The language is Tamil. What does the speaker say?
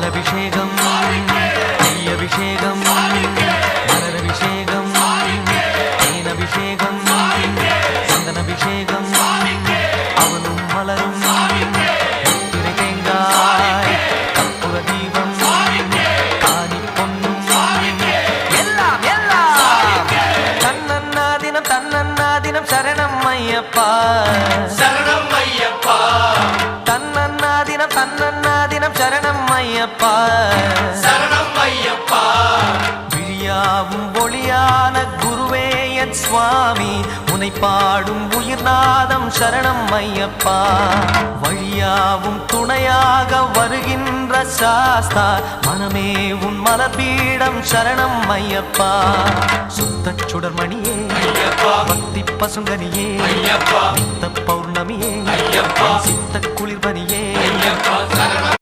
பாலபிஷேகம் நெய்யபிஷேகம் மலரபிஷேகம் தேனபிஷேகம் சந்தனபிஷேகம் அவனும் மலரும் திரை தேங்காய் கற்பூர தீபம் காணி பொன்னும் எல்லாம் எல்லாம் தன்னன்னா தினம் சரணம் ஐயப்பா சரணம் ஐயப்பா தன்னன்னா தினம் சரணம் ஐயப்பா சரணம் ஐயப்பா விழியாவும் ஒளியான குருவே என் சுவாமி உனை பாடும் உயிர்நாதம் சரணம் ஐயப்பா வழியாவும் துணையாக வருகின்ற சாஸ்தா மனமே உன் மலபீடம் சரணம் ஐயப்பா சுத்த சுடர்மணியே பக்தி பசுங்கனியே நித்த பௌர்ணமியே சித்த குளிர்பனியே